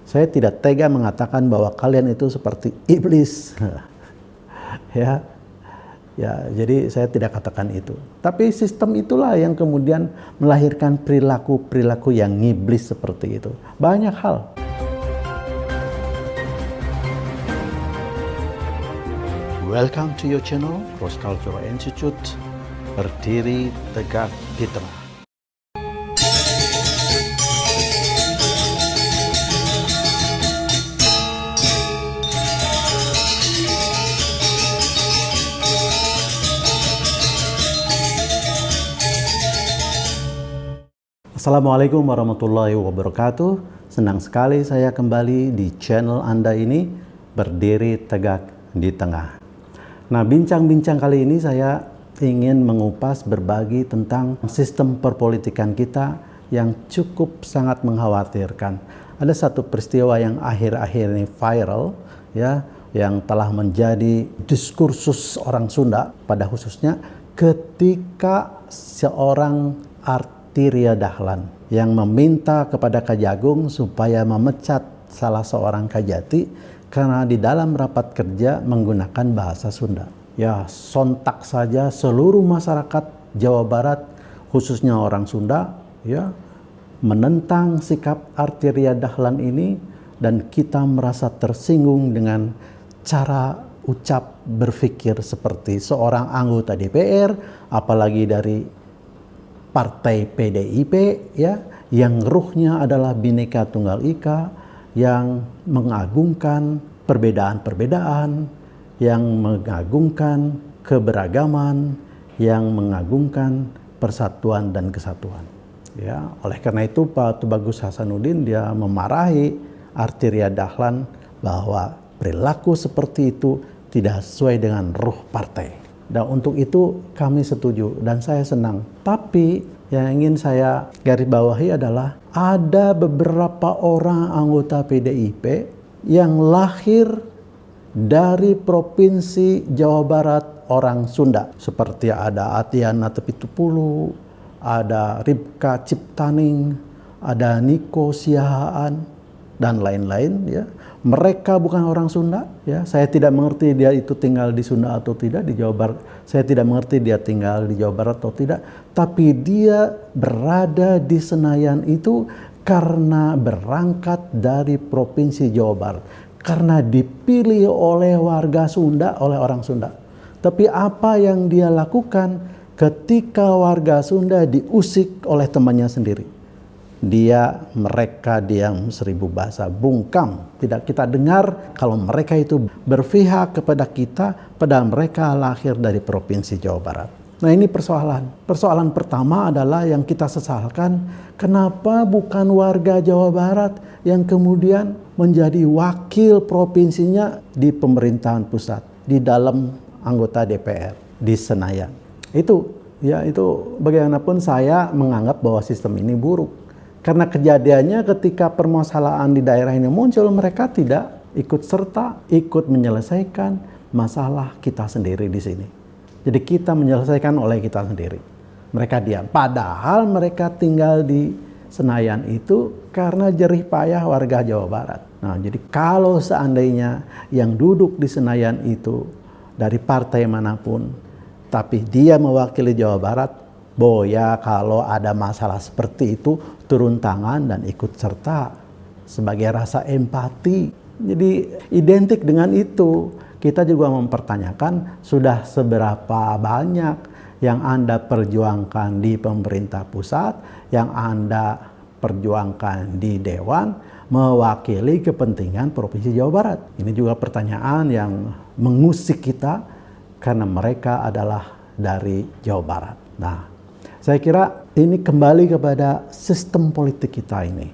Saya tidak tega mengatakan bahwa kalian itu seperti iblis. Ya, jadi saya tidak katakan itu. Tapi sistem itulah yang kemudian melahirkan perilaku-perilaku yang ngiblis seperti itu. Banyak hal. Welcome to your channel, Cross Cultural Institute. Berdiri tegak di tengah. Assalamualaikum warahmatullahi wabarakatuh. Senang sekali saya kembali di channel Anda ini, Berdiri Tegak di Tengah. Nah, bincang-bincang kali ini saya ingin mengupas berbagi tentang sistem perpolitikan kita yang cukup sangat mengkhawatirkan. Ada satu peristiwa yang akhir-akhir ini viral, ya, yang telah menjadi diskursus orang Sunda pada khususnya ketika seorang Ria Dahlan yang meminta kepada Kejagung supaya memecat salah seorang Kajati karena di dalam rapat kerja menggunakan bahasa Sunda. Ya, sontak saja seluruh masyarakat Jawa Barat, khususnya orang Sunda, ya, menentang sikap Ria Dahlan ini, dan kita merasa tersinggung dengan cara ucap berpikir seperti seorang anggota DPR, apalagi dari Partai PDIP, ya, yang ruhnya adalah Bhinneka Tunggal Ika, yang mengagungkan perbedaan-perbedaan, yang mengagungkan keberagaman, yang mengagungkan persatuan dan kesatuan. Ya, oleh karena itu Pak Tubagus Hasanuddin dia memarahi Ria Dahlan bahwa perilaku seperti itu tidak sesuai dengan ruh partai. Dan untuk itu kami setuju dan saya senang. Tapi yang ingin saya garis bawahi adalah ada beberapa orang anggota PDIP yang lahir dari Provinsi Jawa Barat orang Sunda. Seperti ada Atiana Tepitupulu, ada Ribka Ciptaning, ada Niko Siahaan, dan lain-lain, ya. Mereka bukan orang Sunda, ya. Saya tidak mengerti dia itu tinggal di Sunda atau tidak, di Jawa Barat. Saya tidak mengerti dia tinggal di Jawa Barat atau tidak, tapi dia berada di Senayan itu karena berangkat dari Provinsi Jawa Barat, karena dipilih oleh warga Sunda, oleh orang Sunda. Tapi apa yang dia lakukan ketika warga Sunda diusik oleh temannya sendiri? Mereka diam seribu bahasa bungkam. Tidak kita dengar kalau mereka itu berpihak kepada kita, padahal mereka lahir dari Provinsi Jawa Barat. Nah, ini persoalan. Persoalan pertama adalah yang kita sesalkan, kenapa bukan warga Jawa Barat yang kemudian menjadi wakil provinsinya di pemerintahan pusat, di dalam anggota DPR di Senayan. Itu bagaimanapun saya menganggap bahwa sistem ini buruk. Karena kejadiannya ketika permasalahan di daerah ini muncul, mereka tidak ikut serta, ikut menyelesaikan masalah kita sendiri di sini. Jadi kita menyelesaikan oleh kita sendiri. Mereka diam. Padahal mereka tinggal di Senayan itu karena jerih payah warga Jawa Barat. Nah, jadi kalau seandainya yang duduk di Senayan itu dari partai manapun, tapi dia mewakili Jawa Barat, boya kalau ada masalah seperti itu turun tangan dan ikut serta sebagai rasa empati. Jadi identik dengan itu. Kita juga mempertanyakan sudah seberapa banyak yang Anda perjuangkan di pemerintah pusat, yang Anda perjuangkan di Dewan mewakili kepentingan Provinsi Jawa Barat. Ini juga pertanyaan yang mengusik kita karena mereka adalah dari Jawa Barat. Nah, saya kira ini kembali kepada sistem politik kita ini.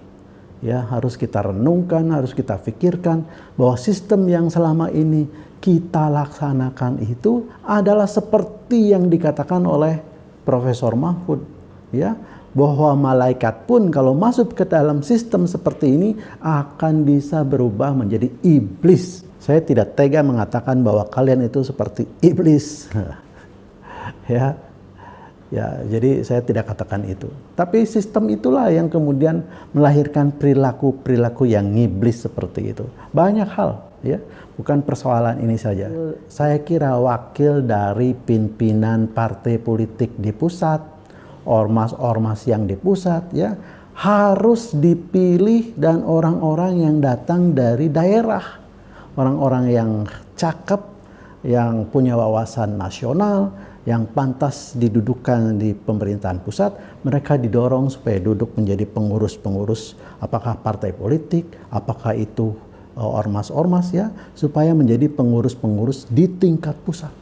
Ya, harus kita renungkan, harus kita pikirkan bahwa sistem yang selama ini kita laksanakan itu adalah seperti yang dikatakan oleh Profesor Mahfud, ya, bahwa malaikat pun kalau masuk ke dalam sistem seperti ini akan bisa berubah menjadi iblis. Saya tidak tega mengatakan bahwa kalian itu seperti iblis. Ya. Ya, jadi saya tidak katakan itu. Tapi sistem itulah yang kemudian melahirkan perilaku-perilaku yang ngiblis seperti itu. Banyak hal, ya, bukan persoalan ini saja. Saya kira wakil dari pimpinan partai politik di pusat, ormas-ormas yang di pusat, ya, harus dipilih dan orang-orang yang datang dari daerah, orang-orang yang cakep, yang punya wawasan nasional, yang pantas didudukan di pemerintahan pusat. Mereka didorong supaya duduk menjadi pengurus-pengurus, apakah partai politik, apakah itu ormas-ormas, ya, supaya menjadi pengurus-pengurus di tingkat pusat.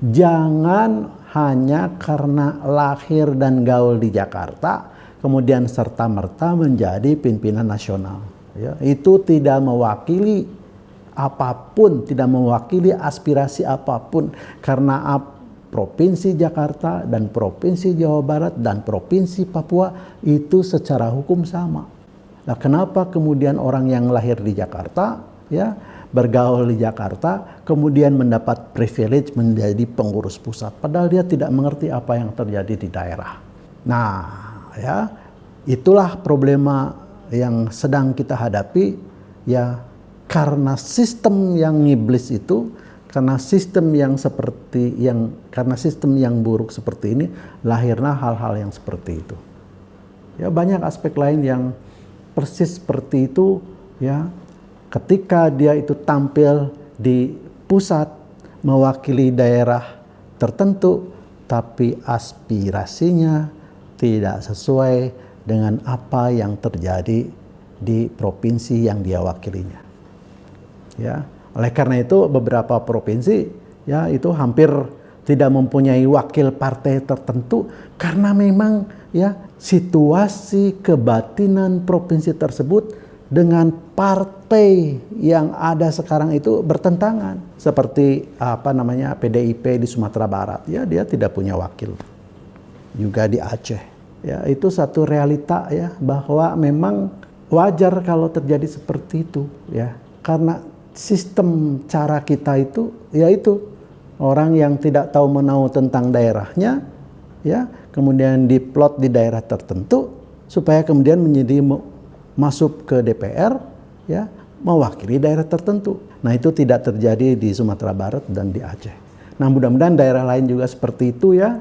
Jangan hanya karena lahir dan gaul di Jakarta kemudian serta-merta menjadi pimpinan nasional, ya. Itu tidak mewakili apapun, tidak mewakili aspirasi apapun, karena Provinsi Jakarta dan Provinsi Jawa Barat dan Provinsi Papua itu secara hukum sama. Nah, kenapa kemudian orang yang lahir di Jakarta, ya, bergaul di Jakarta, kemudian mendapat privilege menjadi pengurus pusat, padahal dia tidak mengerti apa yang terjadi di daerah. Nah, ya, itulah problema yang sedang kita hadapi, ya, karena sistem yang ngiblis itu. Karena sistem yang buruk seperti ini, lahirlah hal-hal yang seperti itu. Ya, banyak aspek lain yang persis seperti itu, ya. Ketika dia itu tampil di pusat mewakili daerah tertentu, tapi aspirasinya tidak sesuai dengan apa yang terjadi di provinsi yang dia wakilinya. Ya. Oleh karena itu beberapa provinsi, ya, itu hampir tidak mempunyai wakil partai tertentu karena memang, ya, situasi kebatinan provinsi tersebut dengan partai yang ada sekarang itu bertentangan. Seperti PDIP di Sumatera Barat, ya, dia tidak punya wakil. Juga di Aceh. Ya, itu satu realita, ya, bahwa memang wajar kalau terjadi seperti itu, ya. Karena sistem cara kita itu, yaitu orang yang tidak tahu menahu tentang daerahnya, ya, kemudian diplot di daerah tertentu supaya kemudian menjadi masuk ke DPR, ya, mewakili daerah tertentu. Nah, itu tidak terjadi di Sumatera Barat dan di Aceh. Nah, mudah-mudahan daerah lain juga seperti itu, ya,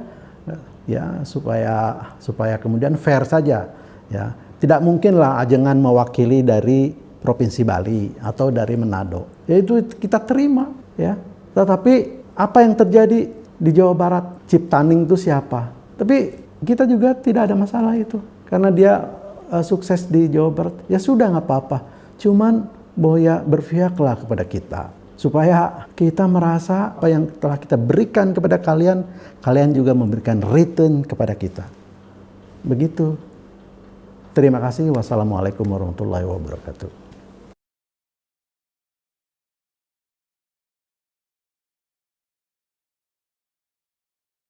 ya, supaya kemudian fair saja, ya. Tidak mungkinlah Ajengan mewakili dari Provinsi Bali atau dari Manado. Ya, itu kita terima, ya. Tetapi apa yang terjadi di Jawa Barat? Ciptaning itu siapa? Tapi kita juga tidak ada masalah itu. Karena dia sukses di Jawa Barat. Ya sudah, nggak apa-apa. Cuman Boya berpihaklah kepada kita. Supaya kita merasa apa yang telah kita berikan kepada kalian, kalian juga memberikan return kepada kita. Begitu. Terima kasih. Wassalamualaikum warahmatullahi wabarakatuh.